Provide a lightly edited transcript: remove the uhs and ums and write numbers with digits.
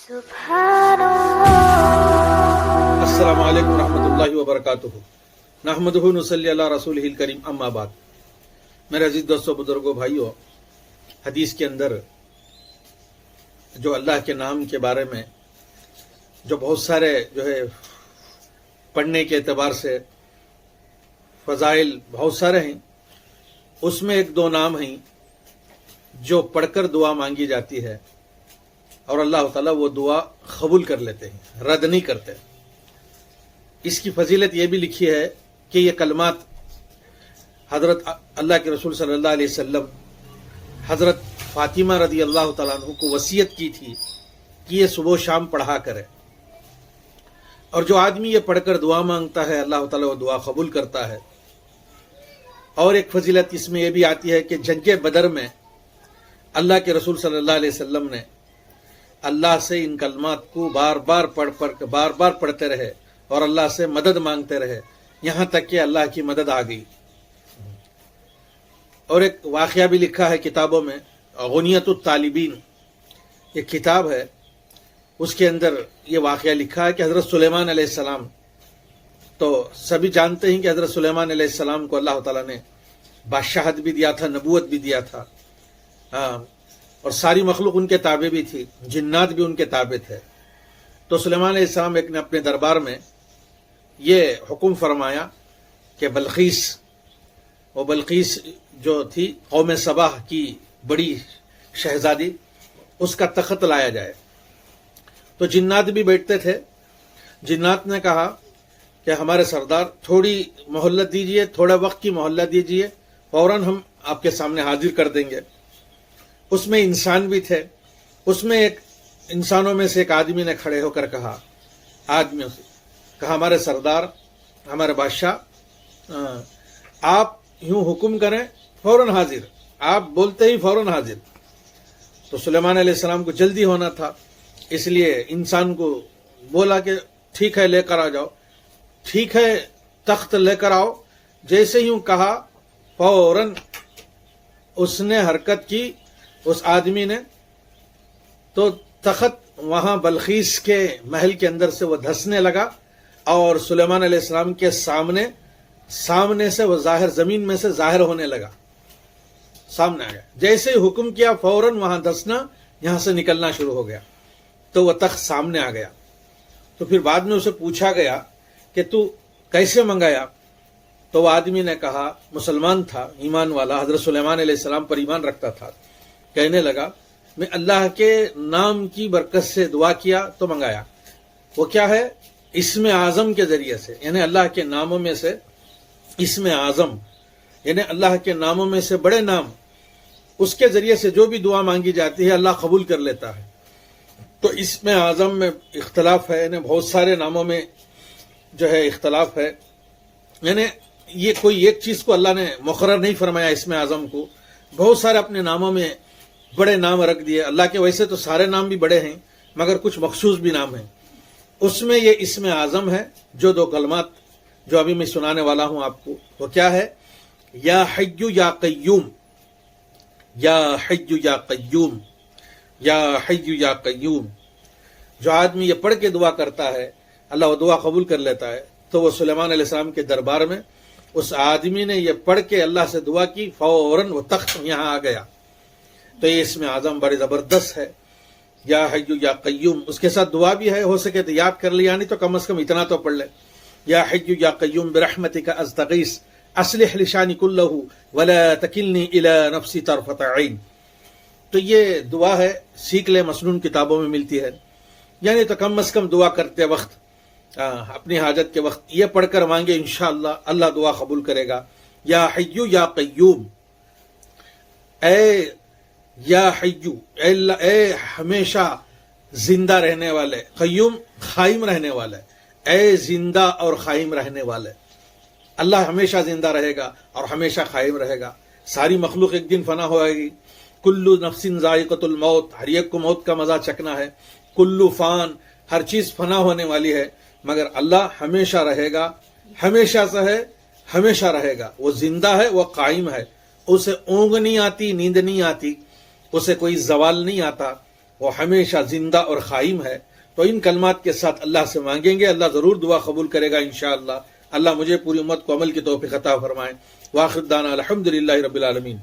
अस्सलामु अलैकुम रहमतुल्लाहि व बरकातुहू। नहमदुहु नुसल्ली अला रसूलिहिल करीम, अम्मा बाद। मेरे अजीज दोस्तों, बुजुर्गों, भाइयों, हदीस के अंदर जो अल्लाह के नाम के बारे में जो बहुत सारे पढ़ने के एतबार से फजाइल बहुत सारे हैं, उसमें एक दो नाम हैं जो पढ़कर दुआ मांगी जाती है और अल्लाह ताला वो दुआ कबूल कर लेते हैं, रद्द नहीं करते। इसकी फजीलत ये भी लिखी है कि ये कलमात हजरत अल्लाह के रसूल सल्लल्लाहु अलैहि वसल्लम हजरत फातिमा रदी अल्लाह ताला अन्हु को वसीयत की थी कि ये सुबह शाम पढ़ा करे, और जो आदमी ये पढ़कर दुआ मांगता है अल्लाह ताला वो दुआ कबूल करता है। और एक फजीलत इसमें यह भी आती है कि जंगे बदर में अल्लाह के रसूल सल्लल्लाहु अलैहि वसल्लम ने अल्लाह से इन कलमात को बार बार पढ़ते रहे और अल्लाह से मदद मांगते रहे, यहाँ तक कि अल्लाह की मदद आ गई। और एक वाक़या भी लिखा है किताबों में, गुनियतुत तालिबीन एक किताब है, उसके अंदर ये वाक़या लिखा है कि हज़रत सुलेमान अलैहिस्सलाम, तो सभी जानते हैं कि हज़रत सुलेमान अलैहिस्सलाम को अल्लाह ताला ने बादशाहत भी दिया था, नबूवत भी दिया था, और सारी मखलूक उनके ताबे भी थी, जिन्नात भी उनके ताबे थे। तो सुलेमान अलैहिस्सलाम एक ने अपने दरबार में ये हुक्म फरमाया कि बल्कीस जो थी कौम सबाह की बड़ी शहजादी, उसका तख्त लाया जाए। तो जिन्नात भी बैठते थे। जिन्नात ने कहा कि हमारे सरदार थोड़ी मोहल्लत दीजिए, थोड़ा वक्त की मोहल्लत दीजिए, फौरन हम आपके सामने हाजिर कर देंगे। उसमें इंसान भी थे। उसमें एक इंसानों में से एक आदमी ने खड़े होकर कहा हमारे सरदार, हमारे बादशाह, आप यूं हुक्म करें फौरन हाजिर, आप बोलते ही फौरन हाजिर। तो सुलेमान अलैहिस्सलाम को जल्दी होना था, इसलिए इंसान को बोला कि ठीक है, लेकर आ जाओ। ठीक है, तख्त लेकर आओ। जैसे यूं कहा, फौरन उसने हरकत की, उस आदमी ने, तो तख्त वहां बल्कीस के महल के अंदर से वो धंसने लगा और सुलेमान अलैहिस्सलाम के सामने से वो जाहिर, जमीन में से जाहिर होने लगा, सामने आ गया। जैसे ही हुक्म किया, फौरन वहां धंसना, यहां से निकलना शुरू हो गया। तो वह तख्त सामने आ गया। तो फिर बाद में उसे पूछा गया कि तू कैसे मंगाया? तो वह आदमी ने कहा, मुसलमान था, ईमान वाला, हजरत सुलेमान अलैहिस्सलाम पर ईमान रखता था। कहने लगा, मैं अल्लाह के नाम की बरकत से दुआ किया तो मंगाया। वो क्या है? इस्म आज़म के जरिए से, यानी अल्लाह के नामों में से इस्म आज़म, यानी अल्लाह के नामों में से बड़े नाम, उसके जरिए से जो भी दुआ मांगी जाती है अल्लाह कबूल कर लेता है। तो इस्म आज़म में इख्तलाफ है, यानी बहुत सारे नामों में इख्तलाफ है, यानी ये कोई एक चीज को अल्लाह ने मुकर्रर नहीं फरमाया। इस्म आज़म को बहुत सारे अपने नामों में बड़े नाम रख दिए। अल्लाह के वैसे तो सारे नाम भी बड़े हैं, मगर कुछ मखसूस भी नाम हैं। उसमें ये इस्म आज़म है। जो दो कलमात जो अभी मैं सुनाने वाला हूं आपको, वो क्या है? या हय्यु या कय्यूम, या हय्यु या कय्यूम, या हय्यु या कय्यूम। जो आदमी ये पढ़ के दुआ करता है, अल्लाह वो दुआ कबूल कर लेता है। तो वो सुलेमान अलैहिस्सलाम के दरबार में उस आदमी ने ये पढ़ के अल्लाह से दुआ की, फौरन वो तख्त यहां आ गया। तो ये इसमें आज़म बड़ी जबरदस्त है, या हय्यु या कय्यूम। उसके साथ दुआ भी है, हो सके तो याद कर लिया, नहीं तो कम से कम इतना तो पढ़ ले। या हय्यु या कय्यूम बिरहमतिका अस्तगीस अस्लिह लिशानी कुल्लहु वला तकिलनी इला नफ्सी तरफत ऐन। तो ये दुआ है, सीख ले, मसनून किताबों में मिलती है। यानी तो कम से कम दुआ करते वक्त, अपनी हाजत के वक्त ये पढ़कर मांगे, इंशाअल्लाह अल्लाह दुआ कबूल करेगा। या हय्यु या कय्यूम, या हय्यु, ए हमेशा जिंदा रहने वाले, कय्यूम कायम रहने वाले, ए जिंदा और कायम रहने वाले। अल्लाह हमेशा जिंदा रहेगा और हमेशा कायम रहेगा। सारी मखलूक एक दिन फना होगी। कुल्लु नफ्सिन ज़ाइक़तुल मौत, हर एक को मौत का मजा चखना है। कुल्लु फान, हर चीज फना होने वाली है, मगर अल्लाह हमेशा रहेगा, हमेशा से है, हमेशा रहेगा। वो जिंदा है, वो कायम है, उसे ऊँग नहीं आती, नींद नहीं आती, उसे कोई जवाल नहीं आता, وہ ہمیشہ زندہ اور قائم ہے. تو ان کلمات کے ساتھ اللہ سے مانگیں گے, اللہ ضرور دعا قبول کرے گا انشاءاللہ. اللہ مجھے پوری امت کو عمل کی توفیق عطا فرمائے. وآخر دعوانا الحمدللہ رب العالمین.